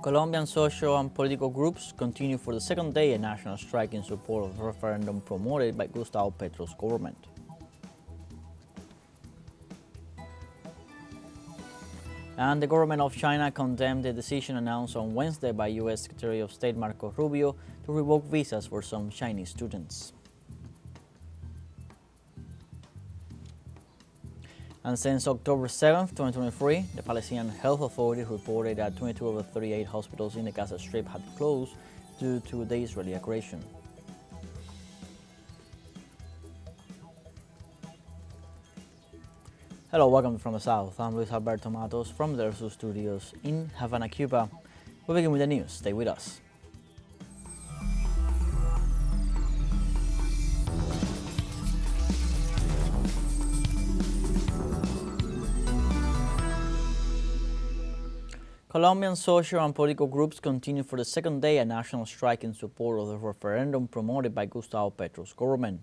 Colombian social and political groups continue for the second day a national strike in support of the referendum promoted by Gustavo Petro's government. And the government of China condemned the decision announced on Wednesday by U.S. Secretary of State Marco Rubio to revoke visas for some Chinese students. And since October 7, 2023, the Palestinian Health Authority reported that 22 of the 38 hospitals in the Gaza Strip had closed due to the Israeli aggression. Hello, welcome from the South. I'm Luis Alberto Matos from the teleSUR studios in Havana, Cuba. We begin with the news. Stay with us. Colombian social and political groups continue for the second day a national strike in support of the referendum promoted by Gustavo Petro's government.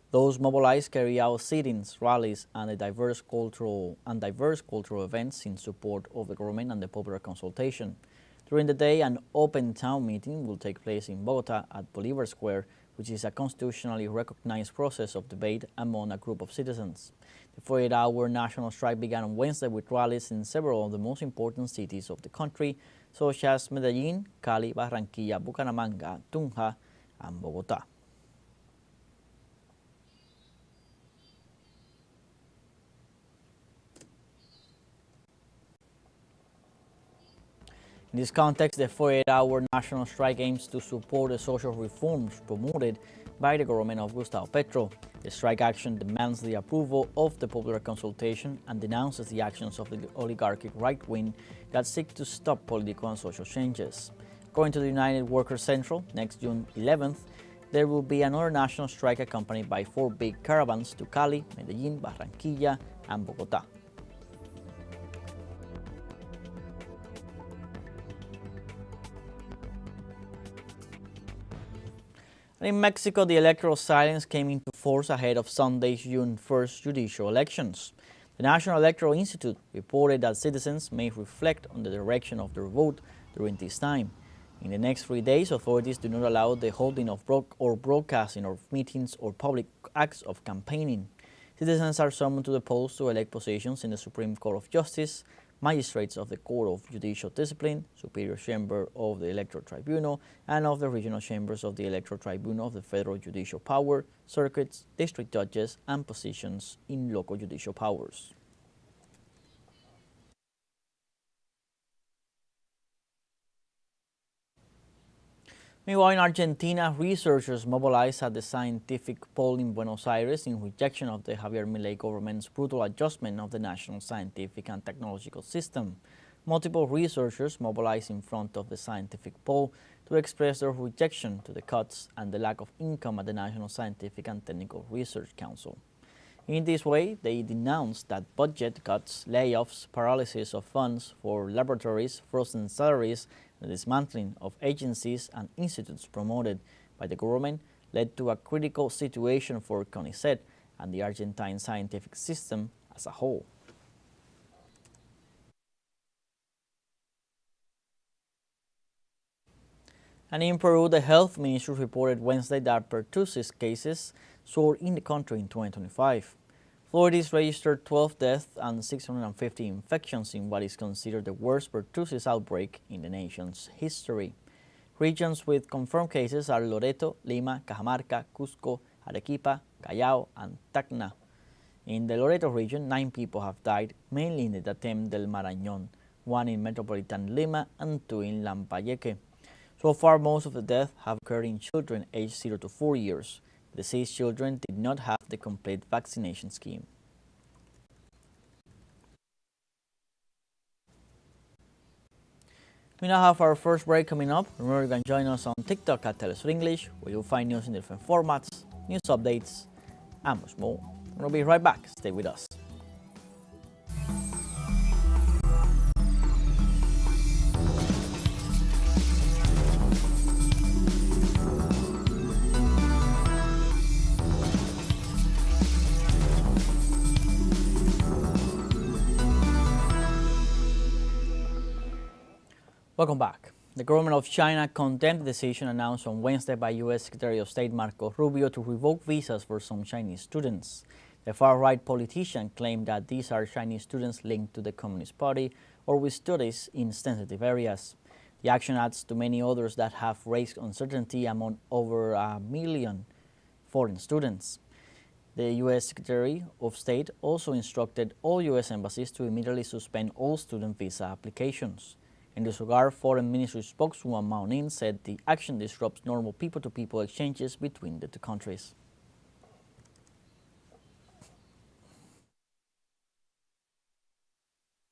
Those mobilized carry out sit-ins, rallies, and diverse cultural events in support of the government and the popular consultation. During the day, an open town meeting will take place in Bogota at Bolivar Square, which is a constitutionally recognized process of debate among a group of citizens. The 48-hour national strike began on Wednesday with rallies in several of the most important cities of the country, such as Medellin, Cali, Barranquilla, Bucaramanga, Tunja, and Bogota. In this context, the 48-hour national strike aims to support the social reforms promoted by the government of Gustavo Petro. The strike action demands the approval of the popular consultation and denounces the actions of the oligarchic right wing that seek to stop political and social changes. According to the United Workers Central, next June 11th, there will be another national strike accompanied by 4 big caravans to Cali, Medellin, Barranquilla, and Bogota. In Mexico, the electoral silence came into force ahead of Sunday's June 1st judicial elections. The National Electoral Institute reported that citizens may reflect on the direction of their vote during this time. In the next 3 days, authorities do not allow the holding of broadcasting of meetings or public acts of campaigning. Citizens are summoned to the polls to elect positions in the Supreme Court of Justice, magistrates of the Court of Judicial Discipline, Superior Chamber of the Electoral Tribunal, and of the regional chambers of the Electoral Tribunal of the Federal Judicial Power, circuits, district judges, and positions in local judicial powers. Meanwhile, in Argentina, researchers mobilized at the scientific pole in Buenos Aires in rejection of the Javier Milei government's brutal adjustment of the national scientific and technological system. Multiple researchers mobilized in front of the scientific pole to express their rejection to the cuts and the lack of income at the National Scientific and Technical Research Council. In this way, they denounced that budget cuts, layoffs, paralysis of funds for laboratories, frozen salaries, the dismantling of agencies and institutes promoted by the government led to a critical situation for CONICET and the Argentine scientific system as a whole. And in Peru, the health ministry reported Wednesday that pertussis cases soared in the country in 2025. Authorities registered 12 deaths and 650 infections in what is considered the worst pertussis outbreak in the nation's history. Regions with confirmed cases are Loreto, Lima, Cajamarca, Cusco, Arequipa, Callao, and Tacna. In the Loreto region, 9 people have died, mainly in the Datem del Marañón, 1 in metropolitan Lima and 2 in Lambayeque. So far, most of the deaths have occurred in children aged 0 to 4 years. The deceased children did not have the complete vaccination scheme. We now have our first break coming up. Remember, you can join us on TikTok at teleSUR English, where you'll find news in different formats, news updates, and much more. We'll be right back. Stay with us. Welcome back. The government of China condemned the decision announced on Wednesday by U.S. Secretary of State Marco Rubio to revoke visas for some Chinese students. The far-right politician claimed that these are Chinese students linked to the Communist Party or with studies in sensitive areas. The action adds to many others that have raised uncertainty among over 1 million foreign students. The U.S. Secretary of State also instructed all U.S. embassies to immediately suspend all student visa applications. In this regard, Foreign Ministry spokeswoman Mao Ning said the action disrupts normal people-to-people exchanges between the two countries.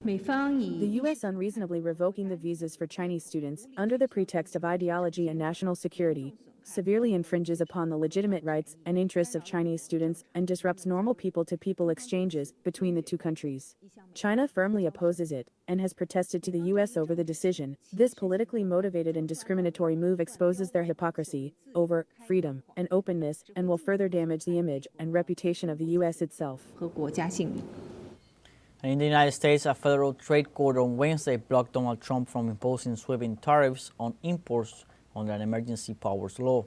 The U.S. unreasonably revoking the visas for Chinese students under the pretext of ideology and national security severely infringes upon the legitimate rights and interests of Chinese students and disrupts normal people-to-people exchanges between the two countries. China firmly opposes it and has protested to the U.S. over the decision. This politically motivated and discriminatory move exposes their hypocrisy over freedom and openness and will further damage the image and reputation of the U.S. itself. And in the United States, a federal trade court on Wednesday blocked Donald Trump from imposing sweeping tariffs on imports under an emergency powers law.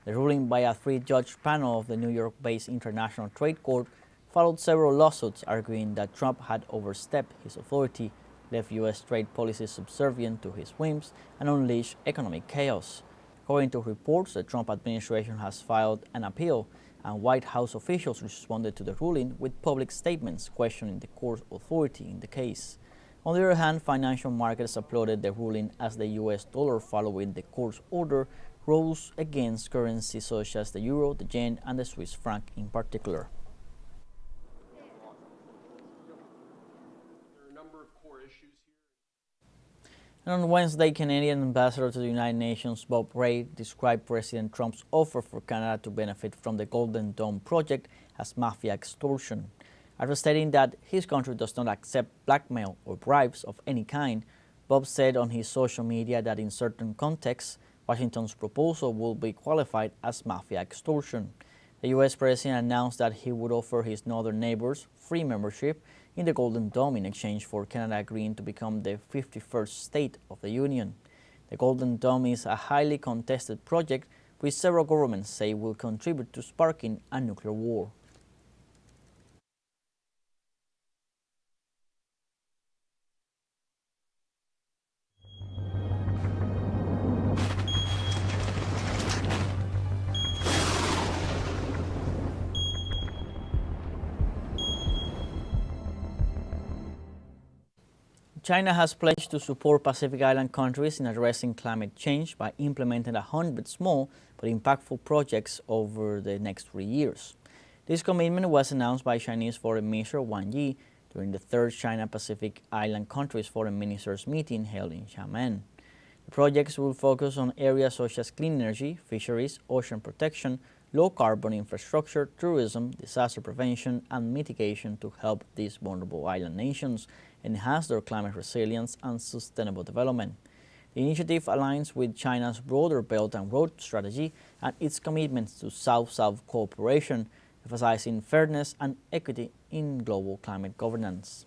The ruling by a three-judge panel of the New York-based International Trade Court followed several lawsuits arguing that Trump had overstepped his authority, left U.S. trade policies subservient to his whims, and unleashed economic chaos. According to reports, the Trump administration has filed an appeal, and White House officials responded to the ruling with public statements questioning the court's authority in the case. On the other hand, financial markets applauded the ruling as the U.S. dollar, following the court's order, rose against currencies such as the euro, the yen, and the Swiss franc in particular. There are a number of core issues here. And on Wednesday, Canadian ambassador to the United Nations Bob Rae described President Trump's offer for Canada to benefit from the Golden Dome project as mafia extortion. After stating that his country does not accept blackmail or bribes of any kind, Bob said on his social media that in certain contexts, Washington's proposal will be qualified as mafia extortion. The U.S. President announced that he would offer his northern neighbors free membership in the Golden Dome in exchange for Canada agreeing to become the 51st state of the Union. The Golden Dome is a highly contested project which several governments say will contribute to sparking a nuclear war. China has pledged to support Pacific Island countries in addressing climate change by implementing 100 small but impactful projects over the next 3 years. This commitment was announced by Chinese Foreign Minister Wang Yi during the third China-Pacific Island countries foreign ministers meeting held in Xiamen. The projects will focus on areas such as clean energy, fisheries, ocean protection, low-carbon infrastructure, tourism, disaster prevention, and mitigation to help these vulnerable island nations enhance their climate resilience and sustainable development. The initiative aligns with China's broader Belt and Road strategy and its commitments to South-South cooperation, emphasizing fairness and equity in global climate governance.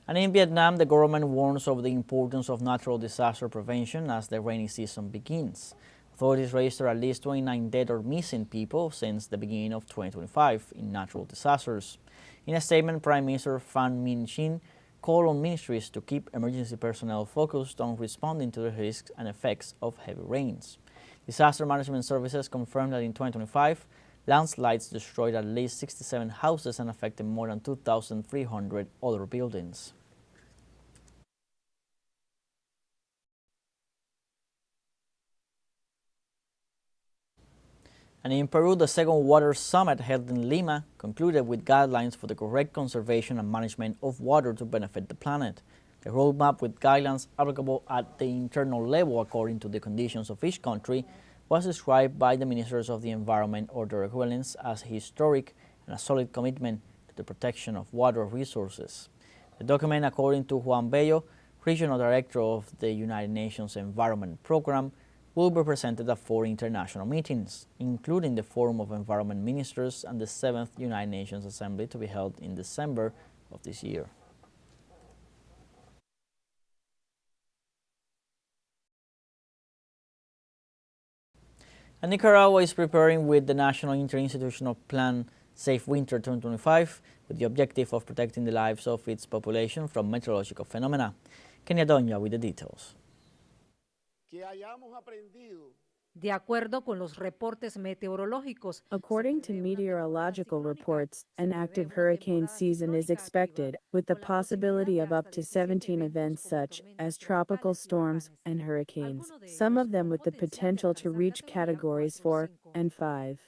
And in Vietnam, the government warns of the importance of natural disaster prevention as the rainy season begins. Authorities registered at least 29 dead or missing people since the beginning of 2025 in natural disasters. In a statement, Prime Minister Pham Minh Chinh called on ministries to keep emergency personnel focused on responding to the risks and effects of heavy rains. Disaster Management Services confirmed that in 2025, landslides destroyed at least 67 houses and affected more than 2,300 other buildings. And in Peru, the second water summit held in Lima concluded with guidelines for the correct conservation and management of water to benefit the planet. The roadmap with guidelines applicable at the internal level according to the conditions of each country was described by the ministers of the environment or their equivalents as historic and a solid commitment to the protection of water resources. The document, according to Juan Bello, Regional Director of the United Nations Environment Program, will be presented at 4 international meetings, including the Forum of Environment Ministers and the 7th United Nations Assembly to be held in December of this year. And Nicaragua is preparing with the National Interinstitutional Plan Safe Winter 2025 with the objective of protecting the lives of its population from meteorological phenomena. Kenia Doña with the details. De acuerdo con los reportes meteorológicos, According to meteorological reports, an active hurricane season is expected, with the possibility of up to 17 events such as tropical storms and hurricanes, some of them with the potential to reach categories 4 and 5.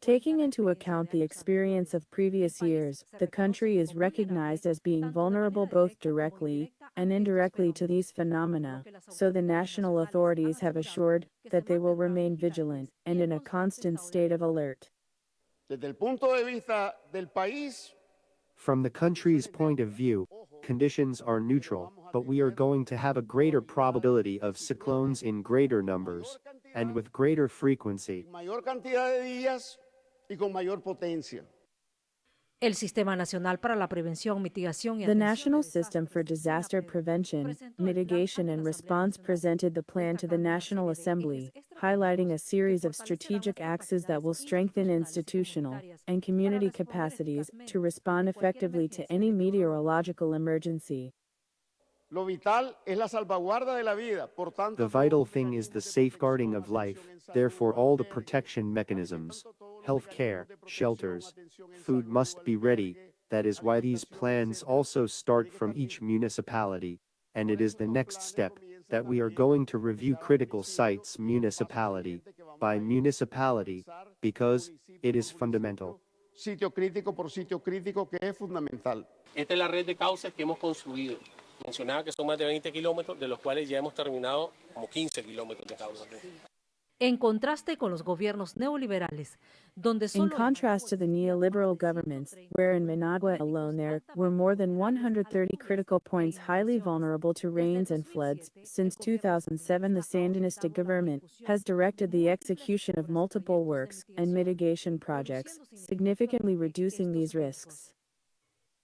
Taking into account the experience of previous years, the country is recognized as being vulnerable both directly and indirectly to these phenomena, so the national authorities have assured that they will remain vigilant and in a constant state of alert. From the country's point of view, conditions are neutral, but we are going to have a greater probability of cyclones in greater numbers and with greater frequency. el Sistema Nacional para la Prevención, Mitigación y The Atención National de System for Disaster Prevention, Mitigation and Response presented the plan to the National Assembly, highlighting a series of strategic axes that will strengthen institutional and community capacities to respond effectively to any meteorological emergency. The vital thing is the safeguarding of life, therefore all the protection mechanisms, health care, shelters, food must be ready. That is why these plans also start from each municipality, and it is the next step that we are going to review critical sites municipality by municipality, because it is fundamental. Sitio crítico por sitio crítico, que es fundamental. Esta es la red de cauces que hemos construido. Mencionaba que son más de 20 kilómetros, de los cuales ya hemos terminado como 15 kilómetros de cauces. En contraste con los gobiernos neoliberales, donde In solo contrast to the neoliberal governments, where in Managua alone there were more than 130 critical points highly vulnerable to rains and floods, since 2007 the Sandinista government has directed the execution of multiple works and mitigation projects, significantly reducing these risks.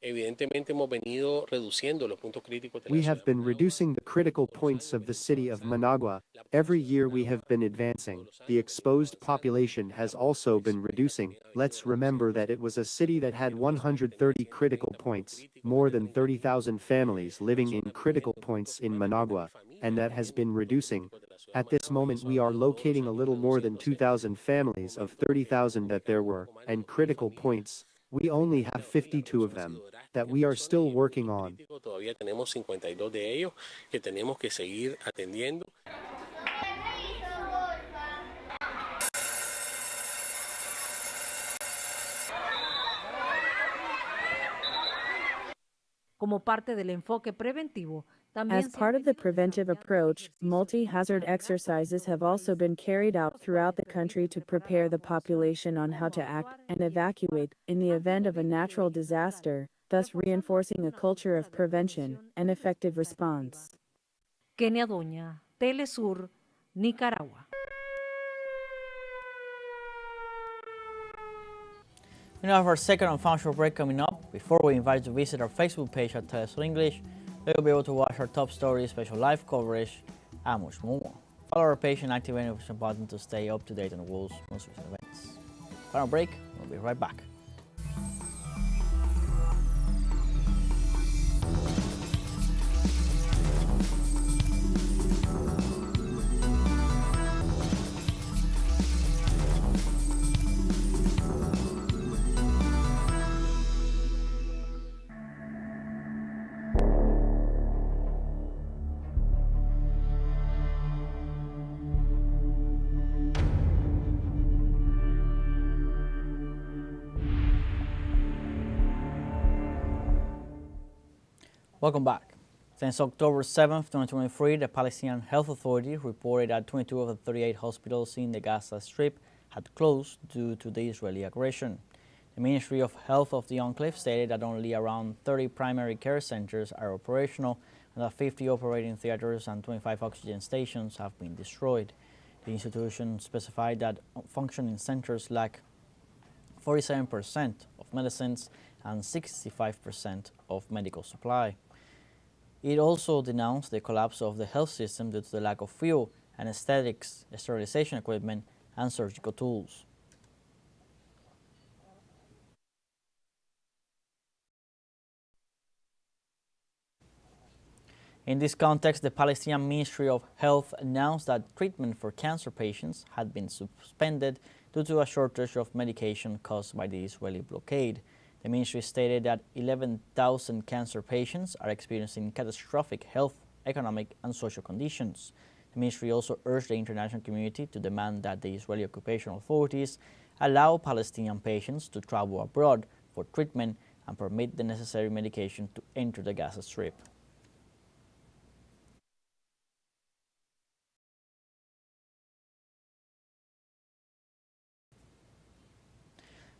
Evidentemente hemos venido reduciendo los puntos críticos de la We have ciudad. been reducing the critical points of the city of Managua. Every year we have been advancing. The exposed population has also been reducing. Let's remember that it was a city that had 130 critical points, more than 30,000 families living in critical points in Managua, and that has been reducing. At this moment we are locating a little more than 2,000 families of 30,000 that there were, and critical points. We only have 52 of them that we are still working on. Todavía tenemos 52 de ellos que tenemos que seguir atendiendo. como parte del enfoque preventivo, también As part of the preventive approach, multi-hazard exercises have also been carried out throughout the country to prepare the population on how to act and evacuate in the event of a natural disaster, thus reinforcing a culture of prevention and effective response. Kenia Doña, TeleSUR, Nicaragua. We now have our second and final break coming up. Before we invite you to visit our Facebook page at teleSUR English, where you'll be able to watch our top stories, special live coverage, and much more. Follow our page and activate the notification button to stay up to date on the world's most recent events. Final break, we'll be right back. Welcome back. Since October 7th, 2023, the Palestinian Health Authority reported that 22 of the 38 hospitals in the Gaza Strip had closed due to the Israeli aggression. The Ministry of Health of the Enclave stated that only around 30 primary care centers are operational and that 50 operating theaters and 25 oxygen stations have been destroyed. The institution specified that functioning centers lack 47% of medicines and 65% of medical supply. It also denounced the collapse of the health system due to the lack of fuel, anesthetics, sterilization equipment, and surgical tools. In this context, the Palestinian Ministry of Health announced that treatment for cancer patients had been suspended due to a shortage of medication caused by the Israeli blockade. The ministry stated that 11,000 cancer patients are experiencing catastrophic health, economic, and social conditions. The ministry also urged the international community to demand that the Israeli occupation authorities allow Palestinian patients to travel abroad for treatment and permit the necessary medication to enter the Gaza Strip.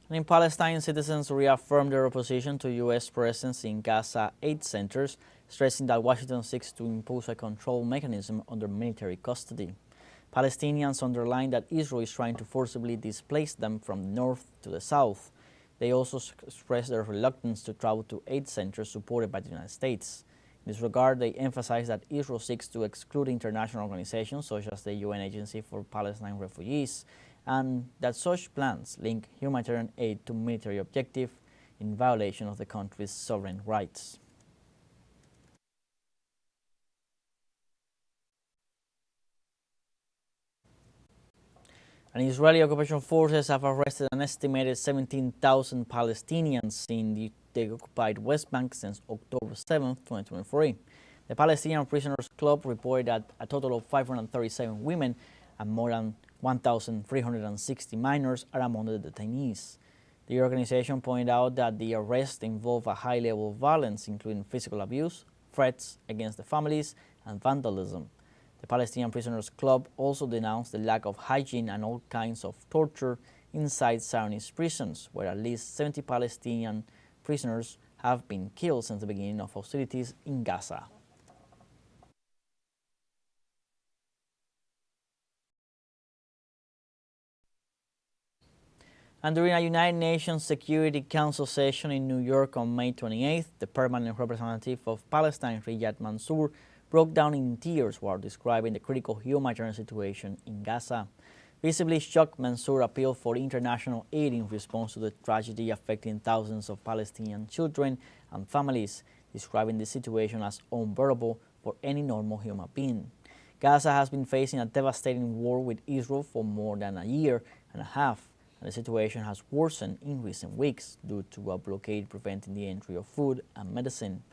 And in Palestine, citizens reaffirmed their opposition to U.S. presence in Gaza aid centers, stressing that Washington seeks to impose a control mechanism under military custody. Palestinians underlined that Israel is trying to forcibly displace them from the north to the south. They also expressed their reluctance to travel to aid centers supported by the United States. In this regard, they emphasized that Israel seeks to exclude international organizations such as the UN Agency for Palestine Refugees, and that such plans link humanitarian aid to military objectives in violation of the country's sovereign rights. And Israeli occupation forces have arrested an estimated 17,000 Palestinians in the occupied West Bank since October 7, 2023. The Palestinian Prisoners Club reported that a total of 537 women and more than 1,360 minors are among the detainees. The organization pointed out that the arrest involved a high level of violence, including physical abuse, threats against the families, and vandalism. The Palestinian Prisoners Club also denounced the lack of hygiene and all kinds of torture inside Zionist prisons, where at least 70 Palestinian prisoners have been killed since the beginning of hostilities in Gaza. And during a United Nations Security Council session in New York on May 28th, the permanent representative of Palestine, Riyad Mansour, broke down in tears while describing the critical humanitarian situation in Gaza. Visibly shocked, Mansour appealed for international aid in response to the tragedy affecting thousands of Palestinian children and families, describing the situation as unbearable for any normal human being. Gaza has been facing a devastating war with Israel for more than a year and a half, and the situation has worsened in recent weeks due to a blockade preventing the entry of food and medicine.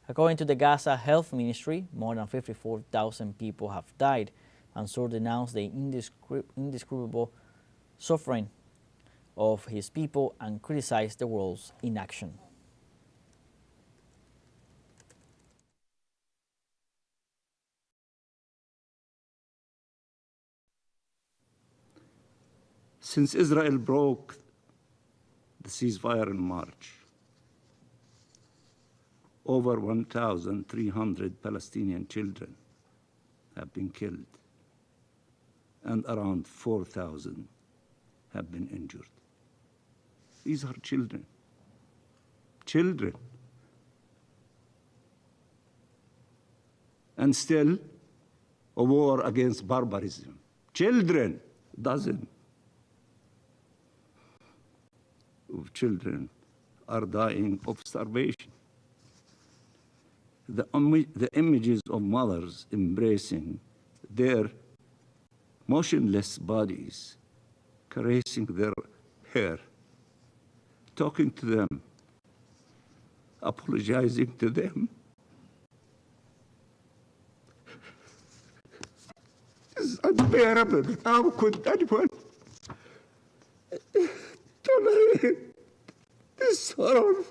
According to the Gaza Health Ministry, more than 54,000 people have died. Mansour denounced the indescribable suffering of his people and criticized the world's inaction. Since Israel broke the ceasefire in March, over 1,300 Palestinian children have been killed, and around 4,000 have been injured. These are children. Children. And still, a war against barbarism. Children, dozens of children are dying of starvation. The images of mothers embracing their motionless bodies, caressing their hair, talking to them, apologizing to them, is unbearable. How could anyone tolerate this horror?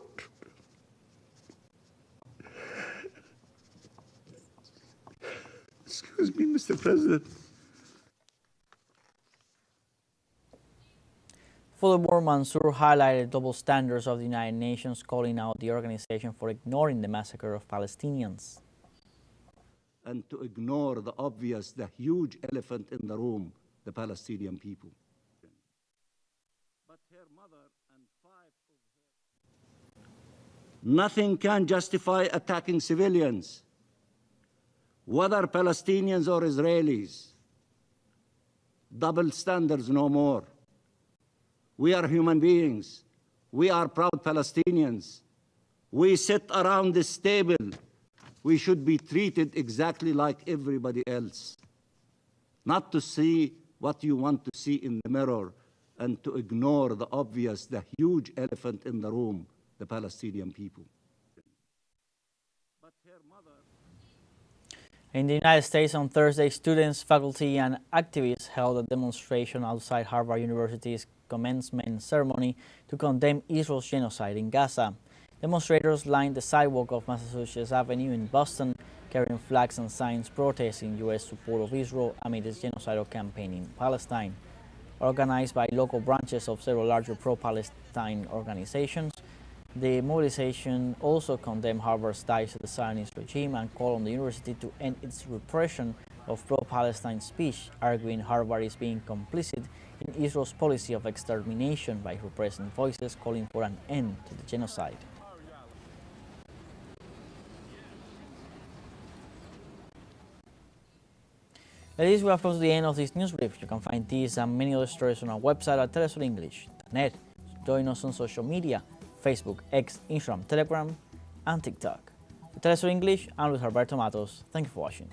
Excuse me, Mr. President. Furthermore, Mansour highlighted double standards of the United Nations, calling out the organization for ignoring the massacre of Palestinians. And to ignore the obvious, the huge elephant in the room, the Palestinian people. But her mother and 5 of her... Nothing can justify attacking civilians, whether Palestinians or Israelis. Double standards no more. We are human beings. We are proud Palestinians. We sit around this table. We should be treated exactly like everybody else. Not to see what you want to see in the mirror and to ignore the obvious, the huge elephant in the room, the Palestinian people. In the United States on Thursday, students, faculty, and activists held a demonstration outside Harvard University's commencement ceremony to condemn Israel's genocide in Gaza. Demonstrators lined the sidewalk of Massachusetts Avenue in Boston, carrying flags and signs protesting U.S. support of Israel amid its genocidal campaign in Palestine. Organized by local branches of several larger pro-Palestine organizations, the mobilization also condemned Harvard's ties to the Zionist regime and called on the university to end its repression of pro-Palestine speech, arguing Harvard is being complicit in Israel's policy of extermination by repressing voices calling for an end to the genocide. Ladies, we have come to the end of this news brief. You can find these and many other stories on our website at telesurenglish.net. Join us on social media: Facebook, X, Instagram, Telegram, and TikTok. With TeleSUR English, I'm Luis Alberto Matos. Thank you for watching.